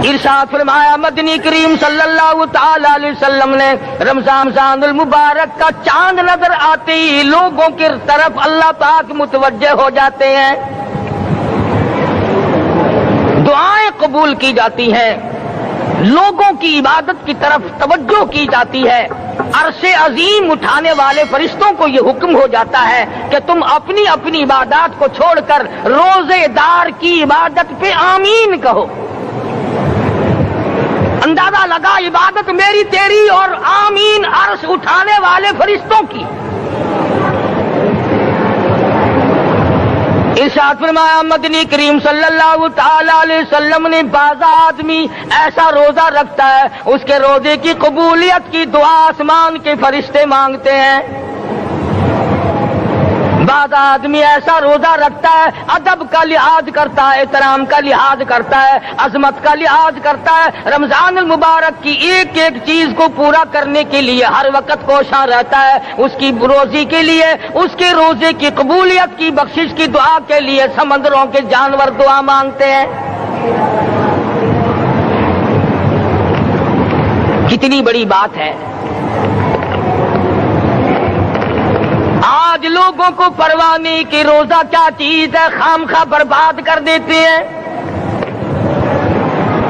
ارشاد فرمایا مدنی کریم صلی اللہ تعالی علیہ وسلم نے رمضان المبارک کا چاند نظر آتے ہی لوگوں کی طرف اللہ پاک متوجہ ہو جاتے ہیں، دعائیں قبول کی جاتی ہیں، لوگوں کی عبادت کی طرف توجہ کی جاتی ہے۔ عرش عظیم اٹھانے والے فرشتوں کو یہ حکم ہو جاتا ہے کہ تم اپنی اپنی عبادات کو چھوڑ کر روزے دار کی عبادت پہ آمین کہو۔ اندازہ لگا عبادت میری تیری اور آمین عرش اٹھانے والے فرشتوں کی۔ ارشاد فرمایا مدنی کریم صلی اللہ تعالی علیہ وسلم نے بعض آدمی ایسا روزہ رکھتا ہے اس کے روزے کی قبولیت کی دعا آسمان کے فرشتے مانگتے ہیں۔ بعض آدمی ایسا روزہ رکھتا ہے ادب کا لحاظ کرتا ہے، احترام کا لحاظ کرتا ہے، عظمت کا لحاظ کرتا ہے، رمضان المبارک کی ایک ایک چیز کو پورا کرنے کے لیے ہر وقت کوشاں رہتا ہے، اس کی روزی کے لیے، اس کے روزے کی قبولیت کی بخشش کی دعا کے لیے سمندروں کے جانور دعا مانگتے ہیں۔ کتنی بڑی بات ہے۔ آج لوگوں کو پرواہ نہیں کہ روزہ کیا چیز ہے، خام خواہ برباد کر دیتے ہیں۔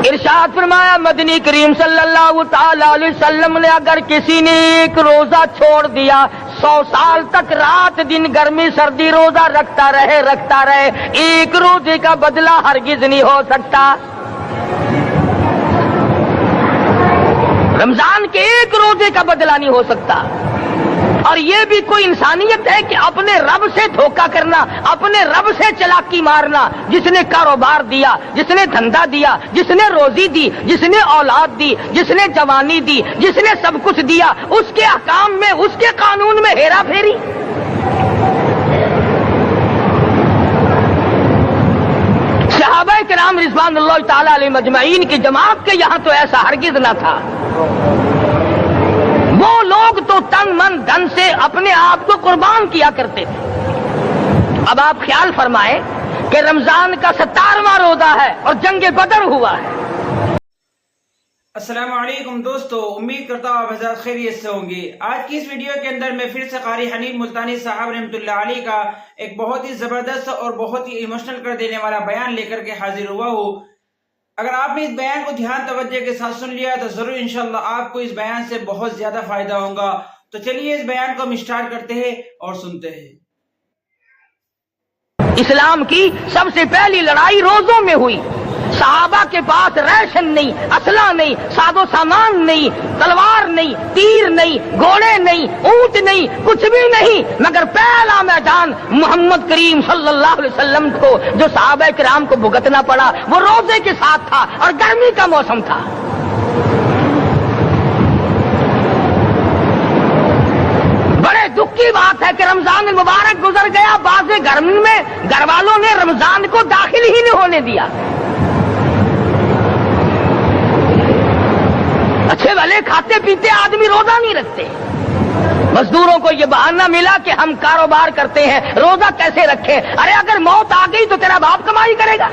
ارشاد فرمایا مدنی کریم صلی اللہ تعالی علیہ وسلم نے اگر کسی نے ایک روزہ چھوڑ دیا 100 سال تک رات دن گرمی سردی روزہ رکھتا رہے، ایک روزے کا بدلہ ہرگز نہیں ہو سکتا۔ رمضان کے ایک روزے کا بدلہ نہیں ہو سکتا۔ اور یہ بھی کوئی انسانیت ہے کہ اپنے رب سے دھوکہ کرنا، اپنے رب سے چلاکی مارنا؟ جس نے کاروبار دیا، جس نے دھندا دیا، جس نے روزی دی، جس نے اولاد دی، جس نے جوانی دی، جس نے سب کچھ دیا، اس کے احکام میں، اس کے قانون میں ہیرا پھیری۔ صحابہ کرام رضوان اللہ تعالی علیہم اجمعین کی جماعت کے یہاں تو ایسا ہرگز نہ تھا۔ وہ لوگ تو تن من دھن سے اپنے آپ کو قربان کیا کرتے تھے۔ اب آپ خیال فرمائیں کہ رمضان کا 17واں روزہ ہے اور جنگ بدر ہوا ہے۔ السلام علیکم دوستو، امید کرتا ہوں آپ حضرات خیریت سے ہوں گے۔ آج کی اس ویڈیو کے اندر میں پھر سے قاری حنیف ملتانی صاحب رحمۃ اللہ علیہ کا ایک بہت ہی زبردست اور بہت ہی ایموشنل کر دینے والا بیان لے کر کے حاضر ہوا ہوں۔ اگر آپ نے اس بیان کو دھیان توجہ کے ساتھ سن لیا تو ضرور انشاءاللہ آپ کو اس بیان سے بہت زیادہ فائدہ ہوگا۔ تو چلیے اس بیان کو ہم اسٹارٹ کرتے ہیں اور سنتے ہیں۔ اسلام کی سب سے پہلی لڑائی روزوں میں ہوئی۔ صحابہ کے پاس ریشن نہیں، اسلحہ نہیں، ساز و سامان نہیں، تلوار نہیں، تیر نہیں، گھوڑے نہیں، اونٹ نہیں، کچھ بھی نہیں، مگر پہلا میدان محمد کریم صلی اللہ علیہ وسلم کو جو صحابہ کرام کو بھگتنا پڑا وہ روزے کے ساتھ تھا اور گرمی کا موسم تھا۔ بڑے دکھ کی بات ہے کہ رمضان المبارک گزر گیا، بعض گھر میں گھر والوں نے رمضان کو داخل ہی نہیں ہونے دیا۔ اچھے بھلے کھاتے پیتے آدمی روزہ نہیں رکھتے۔ مزدوروں کو یہ بہانہ ملا کہ ہم کاروبار کرتے ہیں، روزہ کیسے رکھیں؟ ارے اگر موت آ گئی تو تیرا باپ کمائی کرے گا،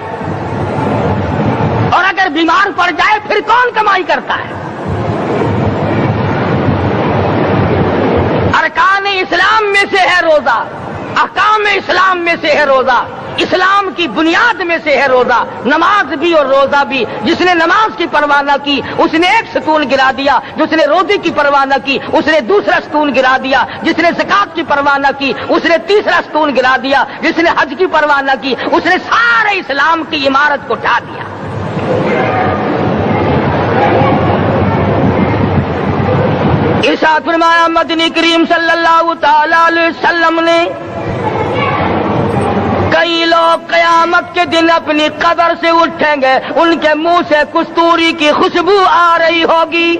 اور اگر بیمار پڑ جائے پھر کون کمائی کرتا ہے؟ ارکان اسلام میں سے ہے روزہ، احکام اسلام میں سے ہے روزہ، اسلام کی بنیاد میں سے ہے روزہ، نماز بھی اور روزہ بھی۔ جس نے نماز کی پرواہ نہ کی اس نے ایک ستون گرا دیا، جس نے روزے کی پرواہ نہ کی اس نے دوسرا ستون گرا دیا، جس نے زکات کی پرواہ نہ کی اس نے تیسرا ستون گرا دیا، جس نے حج کی پرواہ نہ کی اس نے سارے اسلام کی عمارت کو ڈھا دیا۔ ارشاد فرمایا مدنی کریم صلی اللہ تعالی علیہ وسلم نے کئی لوگ قیامت کے دن اپنی قبر سے اٹھیں گے، ان کے منہ سے کستوری کی خوشبو آ رہی ہوگی۔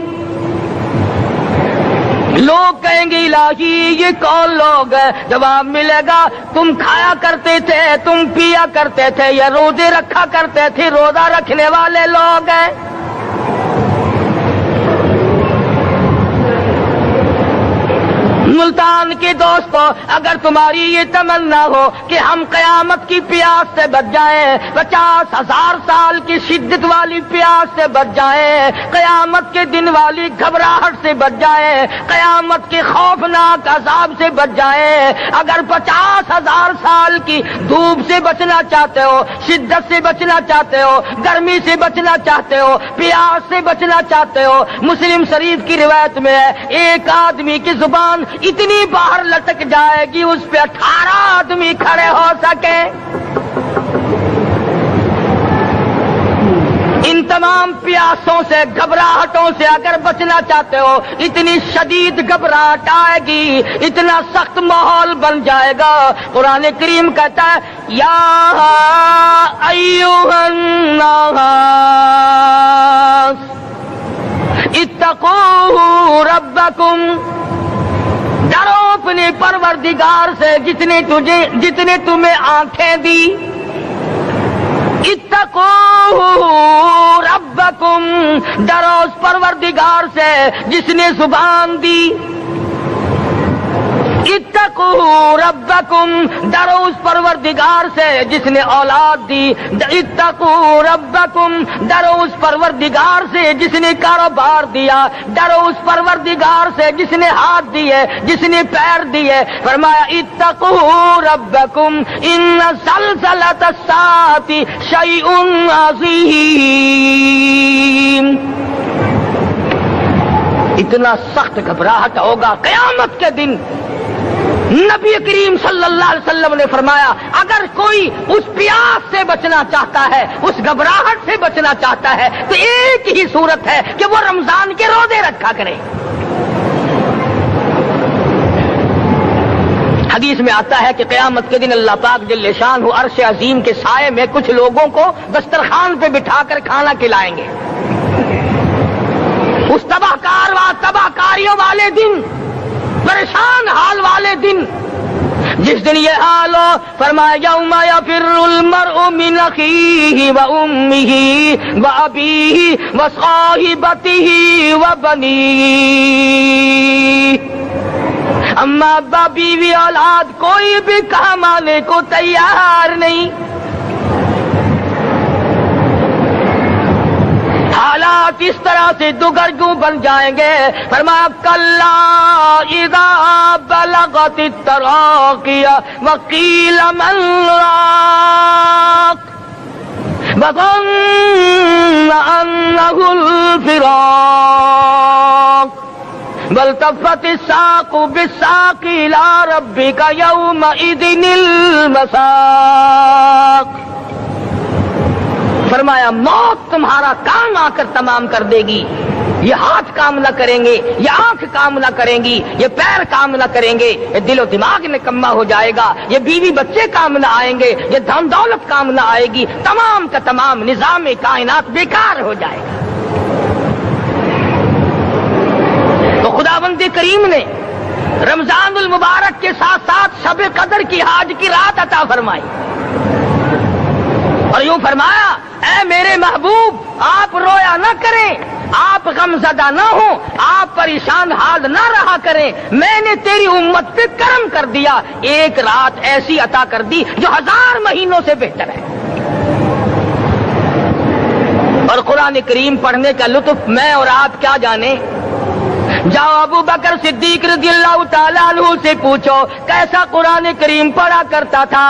لوگ کہیں گے الہی یہ کون لوگ ہیں؟ جواب ملے گا تم کھایا کرتے تھے، تم پیا کرتے تھے، یہ روزے رکھا کرتے تھے، روزہ رکھنے والے لوگ ہیں۔ ملتان کے دوستوں، اگر تمہاری یہ تمنا ہو کہ ہم قیامت کی پیاس سے بچ جائیں، 50,000 سال کی شدت والی پیاس سے بچ جائیں، قیامت کے دن والی گھبراہٹ سے بچ جائیں، قیامت کے خوفناک عذاب سے بچ جائیں، اگر 50,000 سال کی دھوپ سے بچنا چاہتے ہو، شدت سے بچنا چاہتے ہو، گرمی سے بچنا چاہتے ہو، پیاس سے بچنا چاہتے ہو، مسلم شریف کی روایت میں ہے ایک آدمی کی زبان اتنی باہر لٹک جائے گی اس پہ 18 آدمی کھڑے ہو سکے۔ ان تمام پیاسوں سے، گھبراہٹوں سے اگر بچنا چاہتے ہو، اتنی شدید گھبراہٹ آئے گی، اتنا سخت ماحول بن جائے گا۔ قرآن کریم کہتا ہے یا ایھا الناس اتقوا ربکم، ڈرو اپنے پروردگار سے جتنے تمہیں آنکھیں دی، اتقوا ربکم، ڈرو اس پروردگار سے جس نے زبان دی، اتقوا ربکم، ڈرو اس پروردگار سے جس نے اولاد دی، اتقوا ربکم، ڈرو اس پروردگار سے جس نے کاروبار دیا، ڈرو اس پروردگار سے جس نے ہاتھ دیے، جس نے پیر دیے۔ فرمایا اتقوا ربکم ان زلزلۃ الساعۃ شیء عظیم، اتنا سخت گھبراہٹ ہوگا قیامت کے دن۔ نبی کریم صلی اللہ علیہ وسلم نے فرمایا اگر کوئی اس پیاس سے بچنا چاہتا ہے، اس گھبراہٹ سے بچنا چاہتا ہے، تو ایک ہی صورت ہے کہ وہ رمضان کے روزے رکھا کرے۔ حدیث میں آتا ہے کہ قیامت کے دن اللہ پاک جل شان عرش عظیم کے سائے میں کچھ لوگوں کو دسترخوان پہ بٹھا کر کھانا کھلائیں گے۔ اس تباہ کاریوں والے دن، پریشان حال والے دن، جس دن یہ حال ہو، فرمایا یوم یفر المرء من اخیہ وامہ وابیہ وصاحبتہ وبنیہ، اما ابا بیوی اولاد کوئی بھی کام آنے کو تیار نہیں۔ حالات اس طرح سے دگرگوں بن جائیں گے۔ فرمایا کلا اذا بلغت التراقی وقیل من راق وظن انہ الفراق والتفت الساق بالساق الى ربک یومئذ المساق۔ فرمایا موت تمہارا کام آ کر تمام کر دے گی، یہ ہاتھ کام نہ کریں گے، یہ آنکھ کام نہ کریں گی، یہ پیر کام نہ کریں گے، یہ دل و دماغ نکما ہو جائے گا، یہ بیوی بچے کام نہ آئیں گے، یہ دھن دولت کام نہ آئے گی، تمام کا تمام نظام کائنات بیکار ہو جائے گا۔ تو خداوند کریم نے رمضان المبارک کے ساتھ ساتھ شب قدر کی حاج کی رات عطا فرمائی اور یوں فرمایا اے میرے محبوب آپ رویا نہ کریں، آپ غم زدہ نہ ہوں، آپ پریشان حال نہ رہا کریں، میں نے تیری امت پہ کرم کر دیا، ایک رات ایسی عطا کر دی جو 1000 مہینوں سے بہتر ہے۔ اور قرآن کریم پڑھنے کا لطف میں اور آپ کیا جانیں۔ جاؤ ابو بکر صدیق رضی اللہ تعالیٰ عنہ سے پوچھو کیسا قرآن کریم پڑھا کرتا تھا۔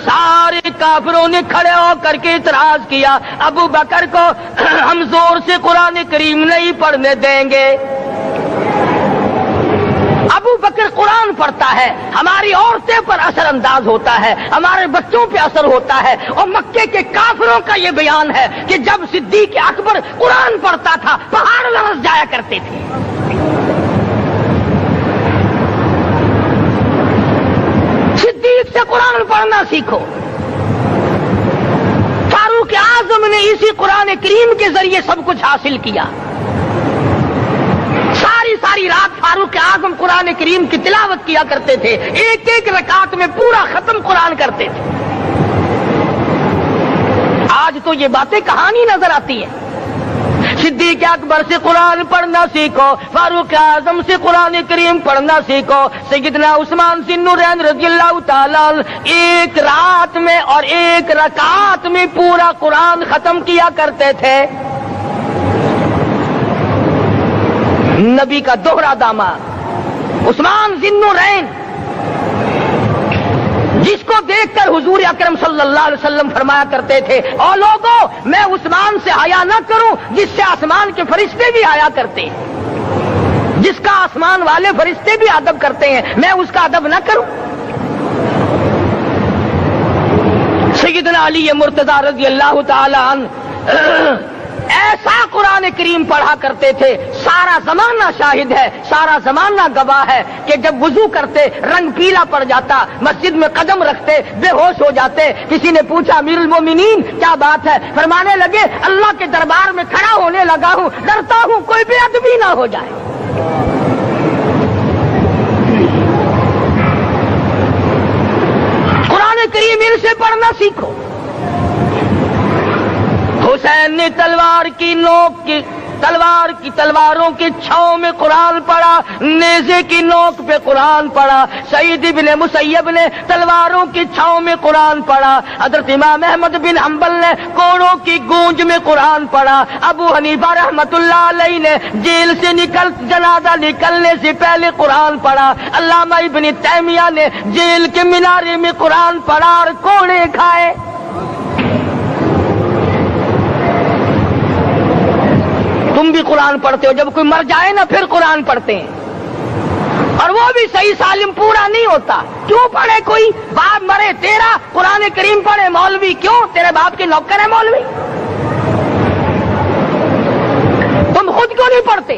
سارے کافروں نے کھڑے ہو کر کے اعتراض کیا ابو بکر کو ہم زور سے قرآن کریم نہیں پڑھنے دیں گے۔ ابو بکر قرآن پڑھتا ہے، ہماری عورتیں پر اثر انداز ہوتا ہے، ہمارے بچوں پہ اثر ہوتا ہے، اور مکے کے کافروں کا یہ بیان ہے کہ جب صدیق اکبر قرآن پڑھتا تھا پہاڑ لرز جایا کرتے تھے۔ صدیق سے قرآن پڑھنا سیکھو۔ فاروق اعظم نے اسی قرآن کریم کے ذریعے سب کچھ حاصل کیا۔ ساری رات فاروق اعظم قرآن کریم کی تلاوت کیا کرتے تھے، ایک ایک رکعت میں پورا ختم قرآن کرتے تھے۔ آج تو یہ باتیں کہانی نظر آتی ہیں۔ صدیق اکبر سے قرآن پڑھنا سیکھو، فاروق اعظم سے قرآن کریم پڑھنا سیکھو، سیدنا عثمان ذی النورین رضی اللہ تعالیٰ ایک رات میں اور ایک رکعت میں پورا قرآن ختم کیا کرتے تھے۔ نبی کا دوہرا داماد عثمان ذی النورین، جس کو دیکھ کر حضور اکرم صلی اللہ علیہ وسلم فرمایا کرتے تھے، او لوگوں میں عثمان سے حیا نہ کروں جس سے آسمان کے فرشتے بھی حیا کرتے ہیں، جس کا آسمان والے فرشتے بھی ادب کرتے ہیں، میں اس کا ادب نہ کروں۔ سیدنا علی مرتضی رضی اللہ تعالی عنہ ایسا قرآن کریم پڑھا کرتے تھے، سارا زمانہ شاہد ہے، سارا زمانہ گواہ ہے کہ جب وضو کرتے رنگ پیلا پڑ جاتا، مسجد میں قدم رکھتے بے ہوش ہو جاتے۔ کسی نے پوچھا امیر المومنین کیا بات ہے؟ فرمانے لگے اللہ کے دربار میں کھڑا ہونے لگا ہوں، ڈرتا ہوں کوئی بے ادبی نہ ہو جائے۔ قرآن کریم ان سے پڑھنا سیکھو۔ حسین نے تلواروں کی چھاؤں میں قرآن پڑھا، نیزے کی نوک پہ قرآن پڑھا۔ سعید بن مسیب نے تلواروں کی چھاؤں میں قرآن پڑھا۔ حضرت امام احمد بن حنبل نے کوڑوں کی گونج میں قرآن پڑھا۔ ابو حنیفہ رحمت اللہ علیہ نے جیل سے جنازہ نکلنے سے پہلے قرآن پڑھا۔ علامہ ابن تیمیہ نے جیل کے مینارے میں قرآن پڑھا اور کوڑے کھائے۔ تم بھی قرآن پڑھتے ہو، جب کوئی مر جائے نا پھر قرآن پڑھتے ہیں، اور وہ بھی صحیح سالم پورا نہیں ہوتا۔ کیوں پڑھے؟ کوئی باپ مرے تیرا قرآن کریم پڑھے مولوی، کیوں؟ تیرے باپ کے نوکر ہے مولوی؟ تم خود کیوں نہیں پڑھتے؟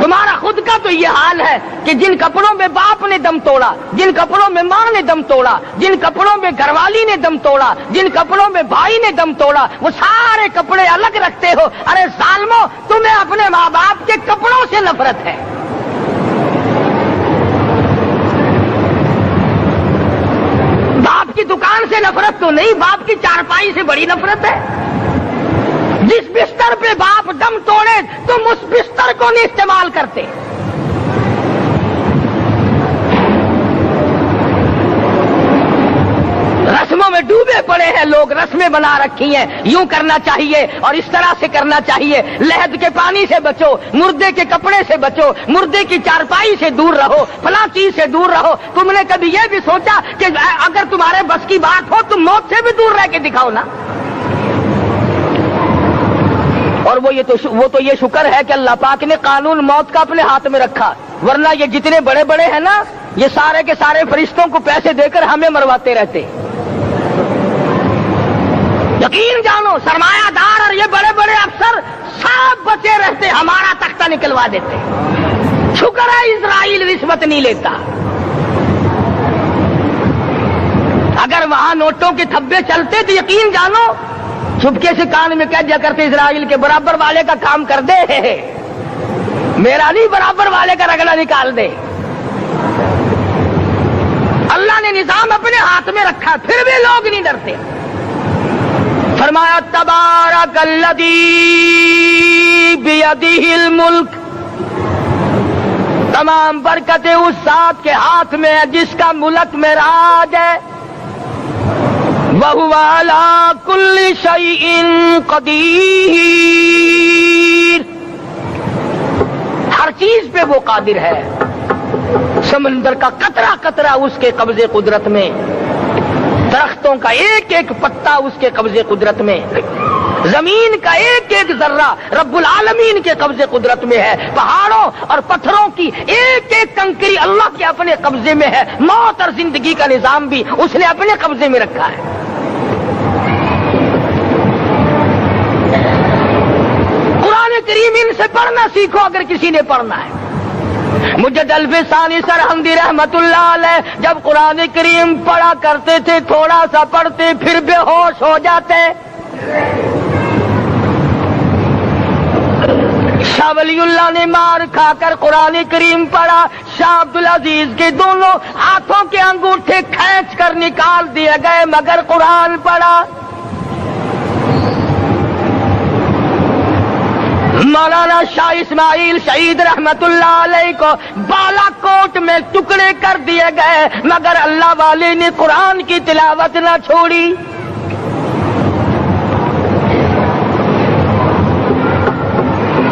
تمہارا خود کا تو یہ حال ہے کہ جن کپڑوں میں باپ نے دم توڑا، جن کپڑوں میں ماں نے دم توڑا، جن کپڑوں میں گھر والی نے دم توڑا، جن کپڑوں میں بھائی نے دم توڑا، وہ سارے کپڑے الگ رکھتے ہو۔ ارے ظالمو، تمہیں اپنے ماں باپ کے کپڑوں سے نفرت ہے۔ باپ کی دکان سے نفرت تو نہیں، باپ کی چارپائی سے بڑی نفرت ہے۔ جس بستر پہ باپ دم توڑے تم اس بستر کو نہیں استعمال کرتے۔ رسموں میں ڈوبے پڑے ہیں لوگ، رسمیں بنا رکھی ہیں، یوں کرنا چاہیے اور اس طرح سے کرنا چاہیے۔ لہد کے پانی سے بچو، مردے کے کپڑے سے بچو، مردے کی چارپائی سے دور رہو، فلاں چیز سے دور رہو۔ تم نے کبھی یہ بھی سوچا کہ اگر تمہارے بس کی بات ہو تم موت سے بھی دور رہ کے دکھاؤ نا؟ اور وہ تو یہ شکر ہے کہ اللہ پاک نے قانون موت کا اپنے ہاتھ میں رکھا، ورنہ یہ جتنے بڑے بڑے ہیں نا، یہ سارے کے سارے فرشتوں کو پیسے دے کر ہمیں مرواتے رہتے۔ یقین جانو سرمایہ دار اور یہ بڑے بڑے افسر سب بچے رہتے، ہمارا تختہ نکلوا دیتے۔ شکر ہے اسرائیل رشوت نہیں لیتا۔ اگر وہاں نوٹوں کے تھبے چلتے تو یقین جانو چپکے سے کان میں کہہ دیا کرتے اسرائیل کے برابر والے کا کام کر دے، میرا نہیں برابر والے کا رگڑا نکال دے۔ اللہ نے نظام اپنے ہاتھ میں رکھا پھر بھی لوگ نہیں ڈرتے۔ فرمایا تبارک الذی بیدہ الملک، تمام برکتیں اس ذات کے ہاتھ میں ہے جس کا ملک میں راج ہے۔ وَهُوَ عَلَىٰ كُلِّ شَيْءٍ قَدِيرٌ، ہر چیز پہ وہ قادر ہے۔ سمندر کا قطرہ قطرہ اس کے قبضے قدرت میں، درختوں کا ایک ایک پتا اس کے قبضے قدرت میں، زمین کا ایک ایک ذرہ رب العالمین کے قبضے قدرت میں ہے، پہاڑوں اور پتھروں کی ایک ایک کنکری اللہ کے اپنے قبضے میں ہے، موت اور زندگی کا نظام بھی اس نے اپنے قبضے میں رکھا ہے۔ قرآن کریم ان سے پڑھنا سیکھو اگر کسی نے پڑھنا ہے۔ مجد الفسانی سرہندی رحمت اللہ علیہ جب قرآن کریم پڑھا کرتے تھے تھوڑا سا پڑھتے پھر بے ہوش ہو جاتے۔ شاہ ولی اللہ نے مار کھا کر قرآن کریم پڑھا، شاہ عبدالعزیز کے دونوں ہاتھوں کے انگوٹھے کھینچ کر نکال دیے گئے مگر قرآن پڑھا۔ مولانا شاہ اسماعیل شہید رحمت اللہ علیہ کو بالا کوٹ میں ٹکڑے کر دیے گئے، مگر اللہ والے نے قرآن کی تلاوت نہ چھوڑی۔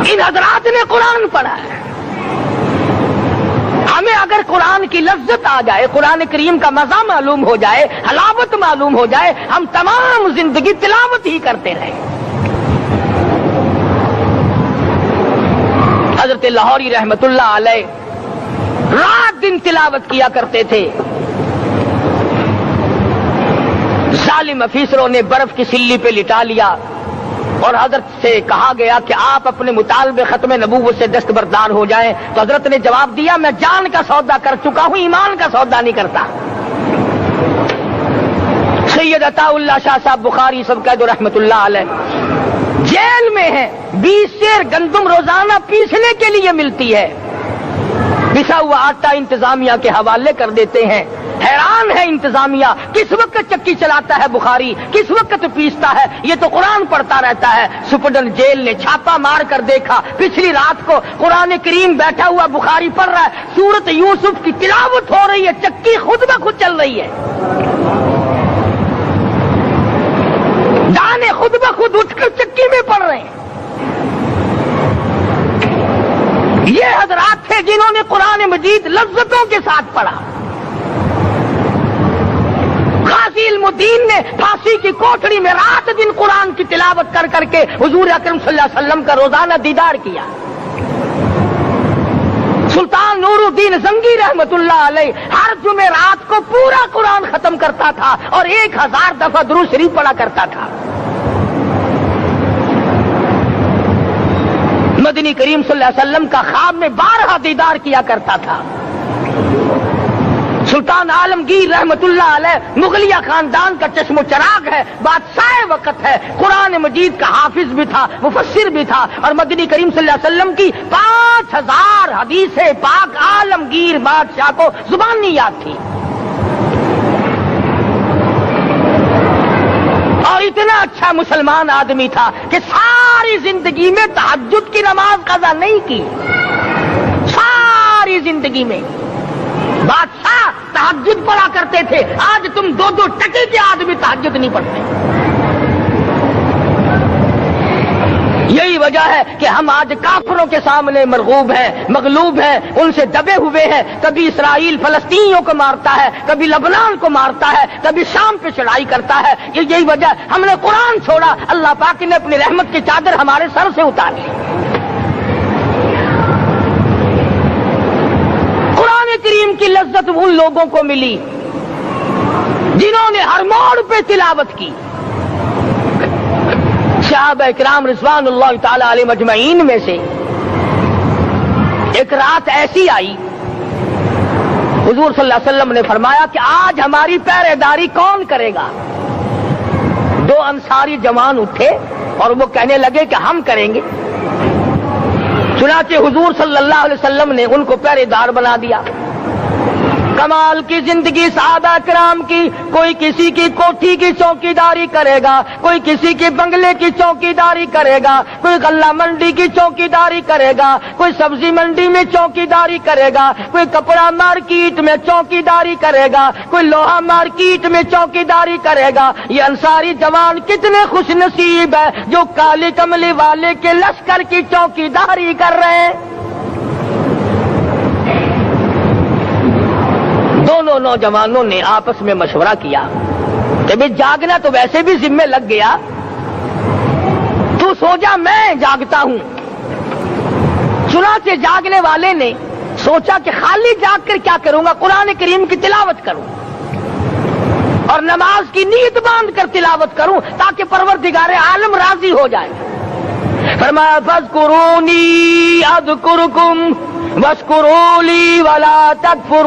ان حضرات نے قرآن پڑھا ہے۔ ہمیں اگر قرآن کی لذت آ جائے، قرآن کریم کا مزہ معلوم ہو جائے، حلاوت معلوم ہو جائے، ہم تمام زندگی تلاوت ہی کرتے رہیں۔ حضرت لاہوری رحمت اللہ علیہ رات دن تلاوت کیا کرتے تھے۔ ظالم افیسروں نے برف کی سلی پہ لٹا لیا اور حضرت سے کہا گیا کہ آپ اپنے مطالبے ختم نبوت سے دستبردار ہو جائیں، تو حضرت نے جواب دیا میں جان کا سودا کر چکا ہوں، ایمان کا سودا نہیں کرتا۔ سید عطا اللہ شاہ صاحب بخاری سب قید رحمت اللہ علیہ جیل میں ہیں، 20 سیر گندم روزانہ پیسنے کے لیے ملتی ہے، پسا ہوا آٹا انتظامیہ کے حوالے کر دیتے ہیں۔ حیران ہے انتظامیہ، کس وقت چکی چلاتا ہے بخاری، کس وقت پیستا ہے، یہ تو قرآن پڑھتا رہتا ہے۔ سپرڈن جیل نے چھاپا مار کر دیکھا، پچھلی رات کو قرآن کریم بیٹھا ہوا بخاری پڑھ رہا ہے، سورت یوسف کی تلاوت ہو رہی ہے، چکی خود بخود چل رہی ہے، دانے خود بخود اٹھ کر چکی میں پڑھ رہے ہیں۔ یہ حضرات تھے جنہوں نے قرآن مجید لذتوں کے ساتھ پڑھا۔ غازی علم الدین نے پھانسی کی کوٹڑی میں رات دن قرآن کی تلاوت کر کر کے حضور اکرم صلی اللہ علیہ وسلم کا روزانہ دیدار کیا۔ سلطان نور الدین زنگی رحمت اللہ علیہ ہر جمعے رات کو پورا قرآن ختم کرتا تھا اور 1000 دفعہ درود شریف پڑھا کرتا تھا۔ مدنی کریم صلی اللہ علیہ وسلم کا خواب میں 12 دیدار کیا کرتا تھا۔ سلطان عالمگیر رحمت اللہ علیہ مغلیہ خاندان کا چشم و چراغ ہے، بادشاہ وقت ہے، قرآن مجید کا حافظ بھی تھا، مفسر بھی تھا، اور مدنی کریم صلی اللہ علیہ وسلم کی 5000 حدیث پاک عالمگیر بادشاہ کو زبانی یاد تھی۔ اور اتنا اچھا مسلمان آدمی تھا کہ ساری زندگی میں تہجد کی نماز قضا نہیں کی، ساری زندگی میں۔ بادشاہ تہجد پڑھا کرتے تھے، آج تم 2 ٹکے کے آدمی تہجد نہیں پڑھتے۔ یہی وجہ ہے کہ ہم آج کافروں کے سامنے مرغوب ہیں، مغلوب ہیں، ان سے دبے ہوئے ہیں۔ کبھی اسرائیل فلسطینیوں کو مارتا ہے، کبھی لبنان کو مارتا ہے، کبھی شام پہ چڑھائی کرتا ہے۔ یہی وجہ ہم نے قرآن چھوڑا، اللہ پاک نے اپنی رحمت کی چادر ہمارے سر سے اتاری۔ قرآن کریم کی لذت ان لوگوں کو ملی جنہوں نے ہر موڑ پہ تلاوت کی۔ صحابہ اکرام رضوان اللہ تعالی علیہ مجمعین میں سے ایک رات ایسی آئی، حضور صلی اللہ علیہ وسلم نے فرمایا کہ آج ہماری پہرے داری کون کرے گا؟ 2 انصاری جوان اٹھے اور وہ کہنے لگے کہ ہم کریں گے۔ چنانچہ حضور صلی اللہ علیہ وسلم نے ان کو پہرے دار بنا دیا۔ کمال کی زندگی صحابہ کرام کی، کوئی کسی کی کوٹھی کی چوکیداری کرے گا، کوئی کسی کے بنگلے کی چوکیداری کرے گا، کوئی غلہ منڈی کی چوکیداری کرے گا، کوئی سبزی منڈی میں چوکیداری کرے گا، کوئی کپڑا مارکیٹ میں چوکیداری کرے گا، کوئی لوہا مارکیٹ میں چوکیداری کرے گا۔ یہ انصاری جوان کتنے خوش نصیب ہے جو کالی کملی والے کے لشکر کی چوکیداری کر رہے ہیں۔ دونوں نوجوانوں نے آپس میں مشورہ کیا کہ بھئی جاگنا تو ویسے بھی ذمہ لگ گیا، تو سو جا میں جاگتا ہوں۔ چنانچہ جاگنے والے نے سوچا کہ خالی جاگ کر کیا کروں گا، قرآن کریم کی تلاوت کروں اور نماز کی نیت باندھ کر تلاوت کروں تاکہ پروردگار عالم راضی ہو جائے۔ فرمایا فاذکرونی اذکرکم واشکروا لی ولا تکفرون۔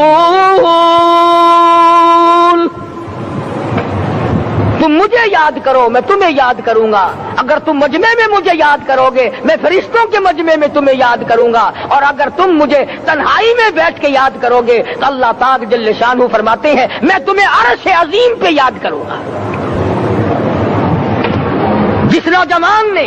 تم مجھے یاد کرو میں تمہیں یاد کروں گا، اگر تم مجمع میں مجھے یاد کرو گے میں فرشتوں کے مجمع میں تمہیں یاد کروں گا، اور اگر تم مجھے تنہائی میں بیٹھ کے یاد کرو گے تو اللہ پاک جل شانہ فرماتے ہیں میں تمہیں عرش عظیم پہ یاد کروں گا۔ جس نوجوان نے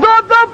2-2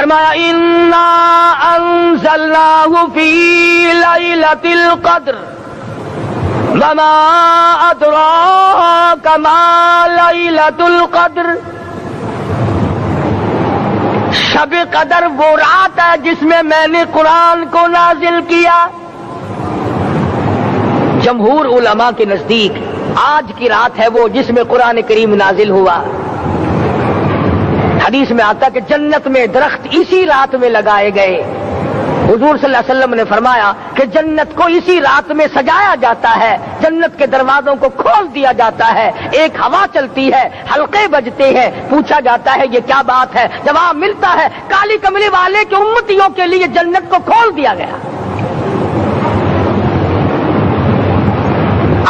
فرمایا انا انزلناہ فی لیلۃ القدر وما ادراک ما لیلۃ القدر. شب قدر وہ رات ہے جس میں میں نے قرآن کو نازل کیا. جمہور علماء کے نزدیک آج کی رات ہے وہ جس میں قرآن کریم نازل ہوا. حدیث میں آتا کہ جنت میں درخت اسی رات میں لگائے گئے. حضور صلی اللہ علیہ وسلم نے فرمایا کہ جنت کو اسی رات میں سجایا جاتا ہے, جنت کے دروازوں کو کھول دیا جاتا ہے, ایک ہوا چلتی ہے, حلقے بجتے ہیں, پوچھا جاتا ہے یہ کیا بات ہے, جواب ملتا ہے کالی کملی والے کے امتیوں کے لیے جنت کو کھول دیا گیا.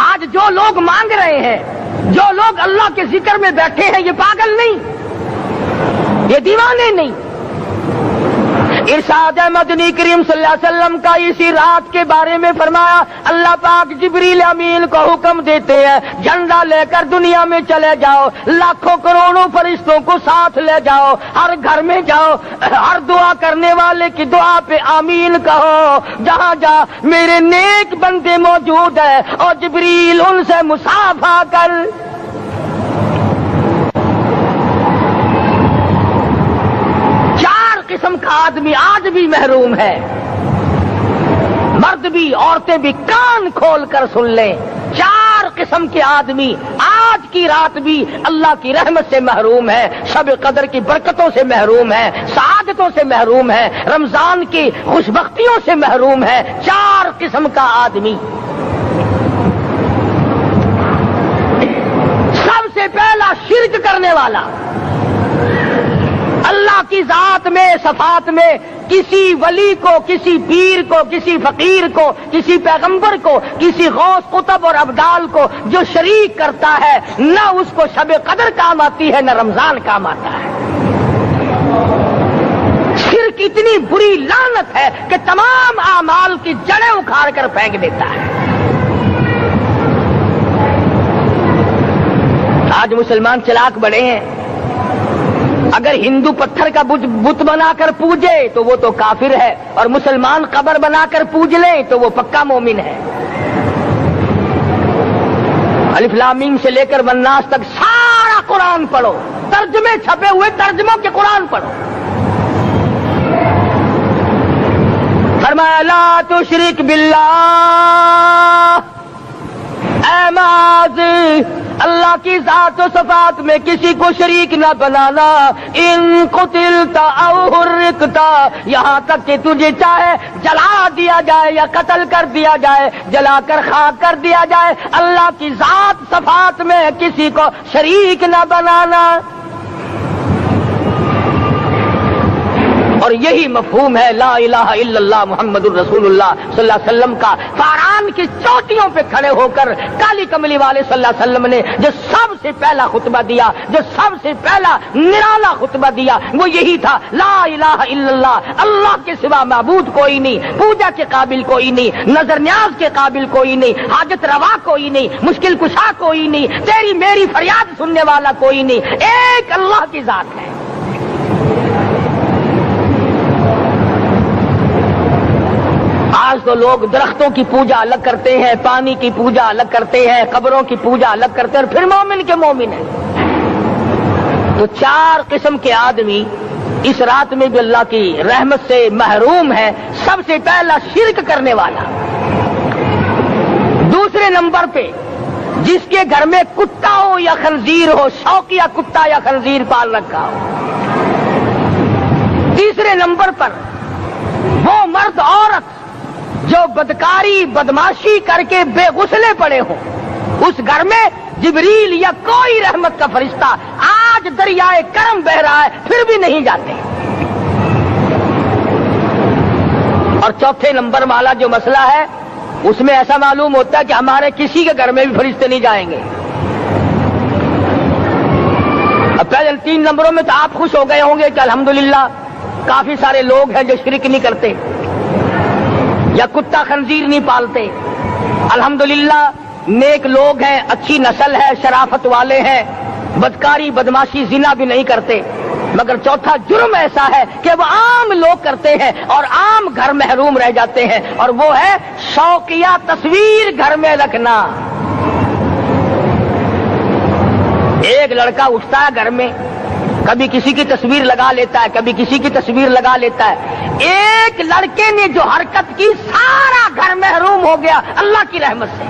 آج جو لوگ مانگ رہے ہیں, جو لوگ اللہ کے ذکر میں بیٹھے ہیں, یہ پاگل نہیں, یہ دیوانے نہیں. ارشاد مدنی کریم صلی اللہ علیہ وسلم کا اسی رات کے بارے میں فرمایا اللہ پاک جبریل امین کو حکم دیتے ہیں جھنڈا لے کر دنیا میں چلے جاؤ, لاکھوں کروڑوں فرشتوں کو ساتھ لے جاؤ, ہر گھر میں جاؤ, ہر دعا کرنے والے کی دعا پہ آمین کہو, جہاں جا میرے نیک بندے موجود ہیں اور جبریل ان سے مصافحہ کر. قسم کا آدمی آج بھی محروم ہے, مرد بھی عورتیں بھی کان کھول کر سن لیں. 4 قسم کے آدمی آج کی رات بھی اللہ کی رحمت سے محروم ہے, شب قدر کی برکتوں سے محروم ہے, سعادتوں سے محروم ہے, رمضان کی خوشبختیوں سے محروم ہے. 4 قسم کا آدمی. سب سے پہلا شرک کرنے والا, اللہ کی ذات میں صفات میں کسی ولی کو, کسی پیر کو, کسی فقیر کو, کسی پیغمبر کو, کسی غوث قطب اور ابدال کو جو شریک کرتا ہے, نہ اس کو شب قدر کام آتی ہے نہ رمضان کام آتا ہے. شرک اتنی بری لعنت ہے کہ تمام اعمال کی جڑیں اکھاڑ کر پھینک دیتا ہے. آج مسلمان چلاک بڑے ہیں, اگر ہندو پتھر کا بت بنا کر پوجے تو وہ تو کافر ہے, اور مسلمان قبر بنا کر پوج لیں تو وہ پکا مومن ہے. الف لام میم سے لے کر والناس تک سارا قرآن پڑھو, ترجمے چھپے ہوئے ترجموں کے قرآن پڑھو. فرمایا لا تشرک باللہ, اے معاذ اللہ کی ذات و صفات میں کسی کو شریک نہ بنانا. ان قتلتا او حرقتا, یہاں تک کہ تجھے چاہے جلا دیا جائے یا قتل کر دیا جائے, جلا کر خاک کر دیا جائے, اللہ کی ذات صفات میں کسی کو شریک نہ بنانا. اور یہی مفہوم ہے لا الہ الا اللہ محمد الرسول اللہ صلی اللہ علیہ وسلم کا. فاران کی چوٹیوں پہ کھڑے ہو کر کالی کملی والے صلی اللہ علیہ وسلم نے جو سب سے پہلا خطبہ دیا, جو سب سے پہلا نرالا خطبہ دیا, وہ یہی تھا لا الہ الا اللہ, اللہ کے سوا معبود کوئی نہیں, پوجا کے قابل کوئی نہیں, نظر نیاز کے قابل کوئی نہیں, حاجت روا کوئی نہیں, مشکل کشا کوئی نہیں, تیری میری فریاد سننے والا کوئی نہیں, ایک اللہ کی ذات ہے. آج تو لوگ درختوں کی پوجا الگ کرتے ہیں, پانی کی پوجا الگ کرتے ہیں, قبروں کی پوجا الگ کرتے ہیں, اور پھر مومن کے مومن ہیں. تو 4 قسم کے آدمی اس رات میں بھی اللہ کی رحمت سے محروم ہے. سب سے پہلا شرک کرنے والا. دوسرے نمبر پہ جس کے گھر میں کتا ہو یا خنزیر ہو, شوقیہ کتا یا خنزیر پال رکھا ہو. تیسرے نمبر پر وہ مرد عورت جو بدکاری بدماشی کر کے بے غسلے پڑے ہوں, اس گھر میں جبریل یا کوئی رحمت کا فرشتہ آج دریائے کرم بہ رہا ہے پھر بھی نہیں جاتے. اور چوتھے نمبر والا جو مسئلہ ہے اس میں ایسا معلوم ہوتا ہے کہ ہمارے کسی کے گھر میں بھی فرشتے نہیں جائیں گے. اب پہلے 3 نمبروں میں تو آپ خوش ہو گئے ہوں گے کہ الحمدللہ کافی سارے لوگ ہیں جو شرک نہیں کرتے یا کتا خنزیر نہیں پالتے, الحمدللہ نیک لوگ ہیں, اچھی نسل ہے, شرافت والے ہیں, بدکاری بدماشی زنا بھی نہیں کرتے. مگر چوتھا جرم ایسا ہے کہ وہ عام لوگ کرتے ہیں اور عام گھر محروم رہ جاتے ہیں، اور وہ ہے شوقیہ تصویر گھر میں رکھنا۔ ایک لڑکا اٹھتا ہے گھر میں، کبھی کسی کی تصویر لگا لیتا ہے، کبھی کسی کی تصویر لگا لیتا ہے۔ ایک لڑکے نے جو حرکت کی سارا گھر محروم ہو گیا اللہ کی رحمت سے۔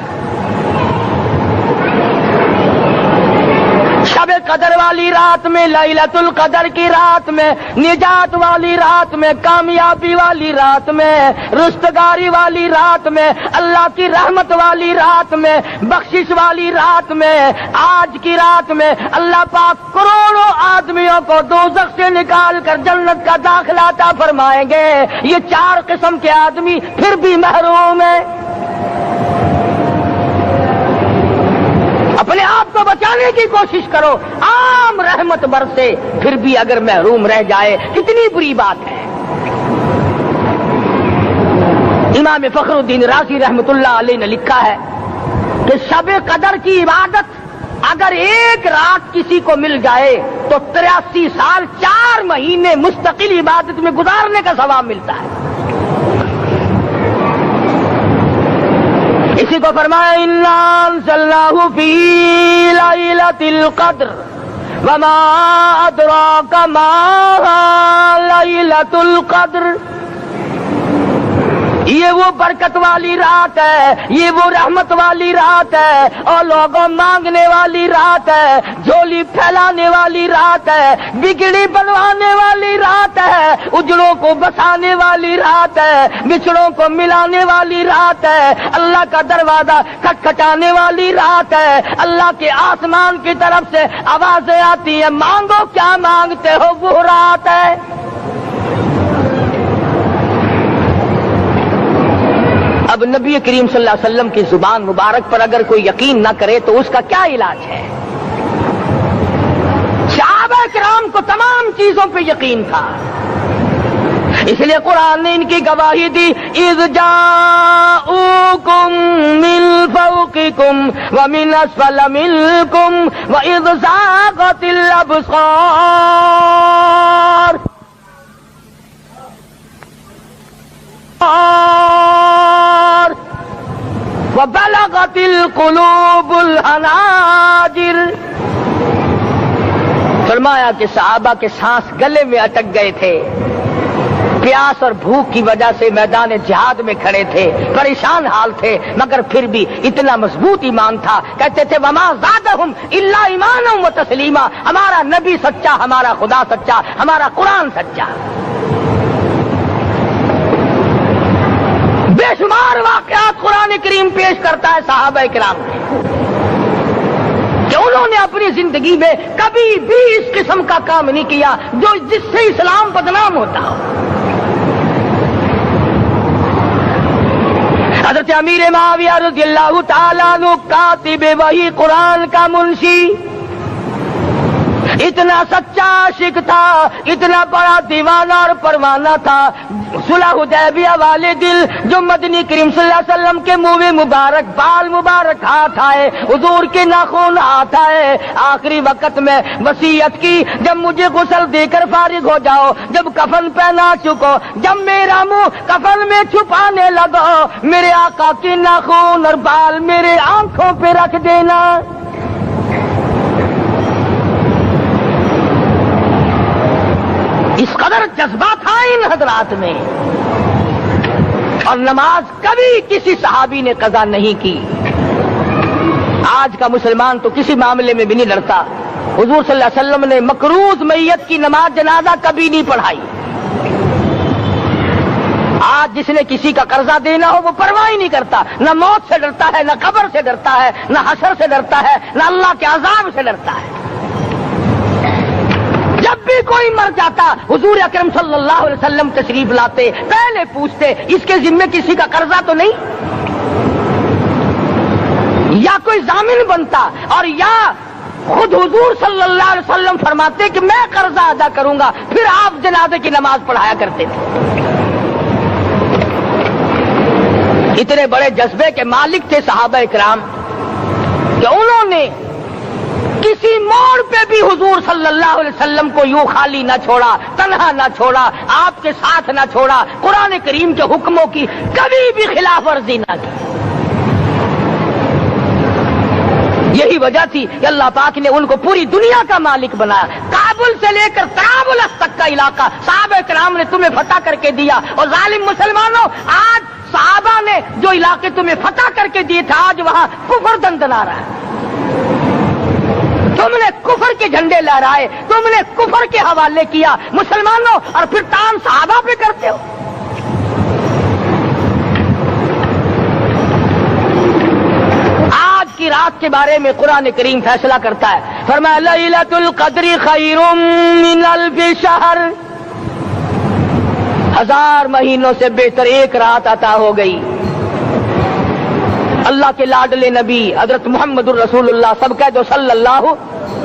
شب قدر والی رات میں، لیلۃ القدر کی رات میں، نجات والی رات میں، کامیابی والی رات میں، رستگاری والی رات میں، اللہ کی رحمت والی رات میں، بخشش والی رات میں، آج کی رات میں اللہ پاک کروڑوں آدمیوں کو دوزخ سے نکال کر جنت کا داخلہ عطا فرمائیں گے۔ یہ 4 قسم کے آدمی پھر بھی محروم ہیں۔ اپنے آپ کو بچانے کی کوشش کرو، عام رحمت برسے پھر بھی اگر محروم رہ جائے کتنی بری بات ہے۔ امام فخر الدین رازی رحمت اللہ علیہ نے لکھا ہے کہ شب قدر کی عبادت اگر ایک رات کسی کو مل جائے تو 83 سال 4 مہینے مستقل عبادت میں گزارنے کا ثواب ملتا ہے۔ اسی کو فرمایا انا انزلناہ فی لیلۃ القدر وما ادراک ما لیلۃ القدر۔ یہ وہ برکت والی رات ہے، یہ وہ رحمت والی رات ہے، اور لوگوں مانگنے والی رات ہے، جھولی پھیلانے والی رات ہے، بگڑی بنوانے والی رات ہے، اجڑوں کو بسانے والی رات ہے، بچڑوں کو ملانے والی رات ہے، اللہ کا دروازہ کھٹکھٹانے والی رات ہے، اللہ کے آسمان کی طرف سے آوازیں آتی ہیں مانگو کیا مانگتے ہو، وہ رات ہے۔ اب نبی کریم صلی اللہ علیہ وسلم کی زبان مبارک پر اگر کوئی یقین نہ کرے تو اس کا کیا علاج ہے؟ صحابہ کرام کو تمام چیزوں پہ یقین تھا، اس لیے قرآن نے ان کی گواہی دی اذ جاءوکم من فوقکم ومن اسفل منکم واذ زاغت الابصار وبلغت القلوب الحناجر۔ فرمایا کہ صحابہ کے سانس گلے میں اٹک گئے تھے، پیاس اور بھوک کی وجہ سے میدان جہاد میں کھڑے تھے، پریشان حال تھے، مگر پھر بھی اتنا مضبوط ایمان تھا، کہتے تھے وما زادہم الا ایمانا و تسلیما، ہمارا نبی سچا، ہمارا خدا سچا، ہمارا قرآن سچا۔ بے شمار واقعات قرآن کریم پیش کرتا ہے صحابہ کرام کے کہ انہوں نے اپنی زندگی میں کبھی بھی اس قسم کا کام نہیں کیا جو جس سے اسلام بدنام ہوتا ہو۔ حضرت امیر معاویہ رضی اللہ تعالیٰ عنہ کاتب وحی قرآن کا منشی، اتنا سچا عاشق تھا، اتنا بڑا دیوانہ اور پروانہ تھا، صلح حدیبیہ والے دل جو مدنی کریم صلی اللہ علیہ وسلم کے منہ مبارک، بال مبارک ہاتھ آئے، حضور کے ناخن ہاتھ آئے، آخری وقت میں وصیت کی جب مجھے غسل دے کر فارغ ہو جاؤ، جب کفن پہنا چکو، جب میرا منہ کفن میں چھپانے لگو، میرے آقا کے ناخن اور بال میرے آنکھوں پہ رکھ دینا۔ اس قدر جذبہ تھا ان حضرات میں، اور نماز کبھی کسی صحابی نے قضا نہیں کی۔ آج کا مسلمان تو کسی معاملے میں بھی نہیں لڑتا۔ حضور صلی اللہ علیہ وسلم نے مقروض میت کی نماز جنازہ کبھی نہیں پڑھائی۔ آج جس نے کسی کا قرضہ دینا ہو وہ پرواہ ہی نہیں کرتا، نہ موت سے ڈرتا ہے، نہ قبر سے ڈرتا ہے، نہ حشر سے ڈرتا ہے، نہ اللہ کے عذاب سے ڈرتا ہے۔ جب بھی کوئی مر جاتا حضور اکرم صلی اللہ علیہ وسلم تشریف لاتے، پہلے پوچھتے اس کے ذمے کسی کا قرضہ تو نہیں، یا کوئی ضامن بنتا، اور یا خود حضور صلی اللہ علیہ وسلم فرماتے کہ میں قرضہ ادا کروں گا، پھر آپ جنازے کی نماز پڑھایا کرتے تھے۔ اتنے بڑے جذبے کے مالک تھے صحابہ کرام کہ انہوں نے کسی موڑ پہ بھی حضور صلی اللہ علیہ وسلم کو یوں خالی نہ چھوڑا، تنہا نہ چھوڑا، آپ کے ساتھ نہ چھوڑا، قرآن کریم کے حکموں کی کبھی بھی خلاف ورزی نہ کی۔ یہی وجہ تھی کہ اللہ پاک نے ان کو پوری دنیا کا مالک بنایا۔ کابل سے لے کر طرابلس تک کا علاقہ صحابہ کرام نے تمہیں فتح کر کے دیا، اور ظالم مسلمانوں آج صحابہ نے جو علاقے تمہیں فتح کر کے دیے تھے آج وہاں کفر دندنا رہا ہے۔ تم نے کفر کے جھنڈے لہرائے، تم نے کفر کے حوالے کیا مسلمانوں، اور پھر تان صحابہ پہ کرتے ہو۔ آج کی رات کے بارے میں قرآن کریم فیصلہ کرتا ہے، فرمایا لیلۃ القدر خیر من الف شہر، 1000 مہینوں سے بہتر ایک رات عطا ہو گئی۔ اللہ کے لاڈلے نبی حضرت محمد الرسول اللہ سب کہہ دو صلی اللہ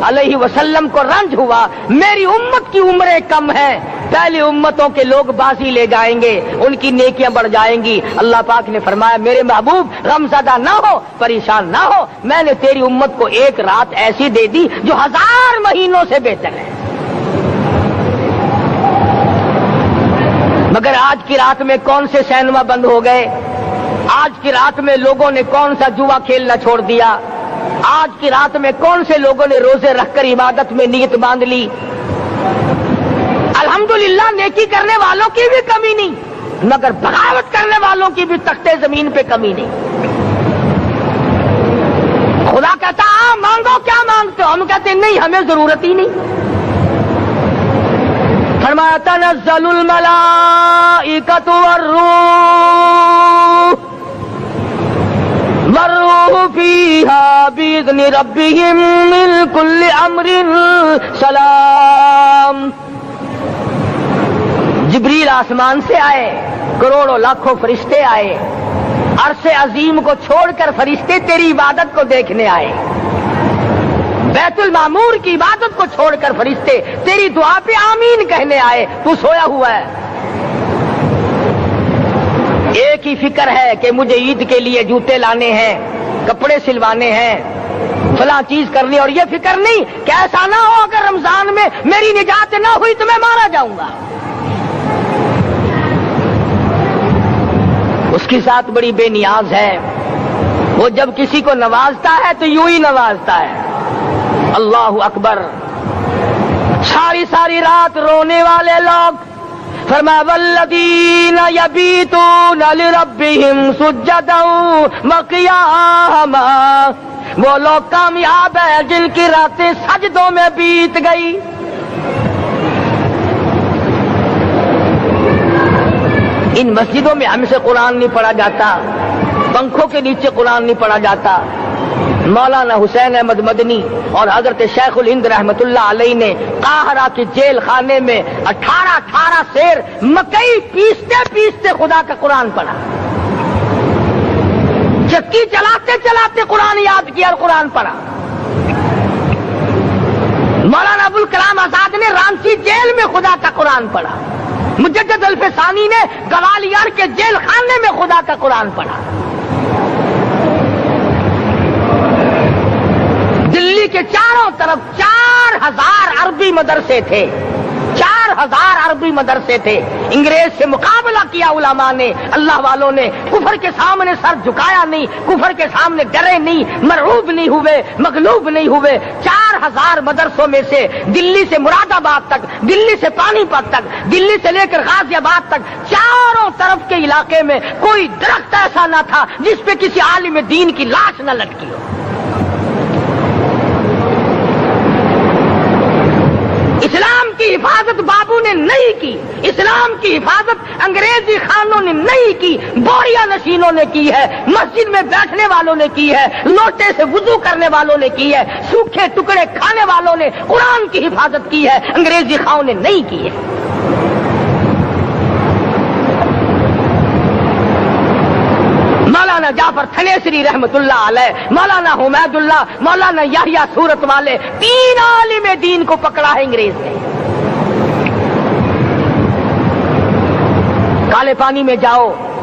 علیہ وسلم کو رنج ہوا، میری امت کی عمریں کم ہیں، پہلے امتوں کے لوگ بازی لے جائیں گے، ان کی نیکیاں بڑھ جائیں گی۔ اللہ پاک نے فرمایا میرے محبوب غمزدہ نہ ہو، پریشان نہ ہو، میں نے تیری امت کو ایک رات ایسی دے دی جو 1000 مہینوں سے بہتر ہے۔ مگر آج کی رات میں کون سے سینما بند ہو گئے؟ آج کی رات میں لوگوں نے کون سا جوا کھیلنا چھوڑ دیا؟ آج کی رات میں کون سے لوگوں نے روزے رکھ کر عبادت میں نیت باندھ لی؟ الحمدللہ نیکی کرنے والوں کی بھی کمی نہیں، مگر بغاوت کرنے والوں کی بھی تختے زمین پہ کمی نہیں۔ خدا کہتا مانگو کیا مانگتے ہو؟ ہم کہتے نہیں ہمیں ضرورت ہی نہیں۔ فرمایا تنزل الملائکۃ والروح فیہا بإذن ربہم من کل امر سلام۔ جبریل آسمان سے آئے، کروڑوں لاکھوں فرشتے آئے، عرش عظیم کو چھوڑ کر فرشتے تیری عبادت کو دیکھنے آئے، بیت المعمور کی عبادت کو چھوڑ کر فرشتے تیری دعا پہ آمین کہنے آئے، تو سویا ہوا ہے۔ ایک ہی فکر ہے کہ مجھے عید کے لیے جوتے لانے ہیں، کپڑے سلوانے ہیں، فلاں چیز کرنی، اور یہ فکر نہیں کہ ایسا نہ ہو اگر رمضان میں میری نجات نہ ہوئی تو میں مارا جاؤں گا۔ اس کی ذات بڑی بے نیاز ہے، وہ جب کسی کو نوازتا ہے تو یوں ہی نوازتا ہے۔ اللہ اکبر۔ ساری رات رونے والے لوگ، فرمایا والذین یبیتون لربہم سجدا وقیاما، وہ لوگ کامیاب ہیں جن کی راتیں سجدوں میں بیت گئی۔ ان مسجدوں میں ہم سے قرآن نہیں پڑھا جاتا، پنکھوں کے نیچے قرآن نہیں پڑھا جاتا۔ مولانا حسین احمد مدنی اور حضرت شیخ الہند رحمت اللہ علیہ نے قاہرہ کے جیل خانے میں 18 سیر مکئی پیستے پیستے خدا کا قرآن پڑھا، چکی چلاتے چلاتے قرآن یاد کیا اور قرآن پڑھا۔ مولانا ابوالکلام آزاد نے رانچی جیل میں خدا کا قرآن پڑھا، مجدد الفسانی نے گوالیار کے جیل خانے میں خدا کا قرآن پڑھا۔ دلی کے چاروں طرف 4000 عربی مدرسے تھے، 4000 عربی مدرسے تھے۔ انگریز سے مقابلہ کیا علماء نے، اللہ والوں نے، کفر کے سامنے سر جھکایا نہیں، کفر کے سامنے ڈرے نہیں، مرعوب نہیں ہوئے، مغلوب نہیں ہوئے۔ 4000 مدرسوں میں سے دلی سے مراد آباد تک، دلی سے پانی پت تک، دلی سے لے کر غازی آباد تک، چاروں طرف کے علاقے میں کوئی درخت ایسا نہ تھا جس پہ کسی عالم دین کی لاش نہ لٹکی ہو۔ اسلام کی حفاظت بابو نے نہیں کی، اسلام کی حفاظت انگریزی خانوں نے نہیں کی، بوریا نشینوں نے کی ہے، مسجد میں بیٹھنے والوں نے کی ہے، لوٹے سے وضو کرنے والوں نے کی ہے، سوکھے ٹکڑے کھانے والوں نے قرآن کی حفاظت کی ہے، انگریزی خانوں نے نہیں کی ہے۔ مولانا جعفر تھنیسری رحمت اللہ علیہ، مولانا حمید اللہ، مولانا یحییٰ صورت والے، 3 عالم دین کو پکڑا ہے انگریز نے۔ کالے پانی میں جاؤ،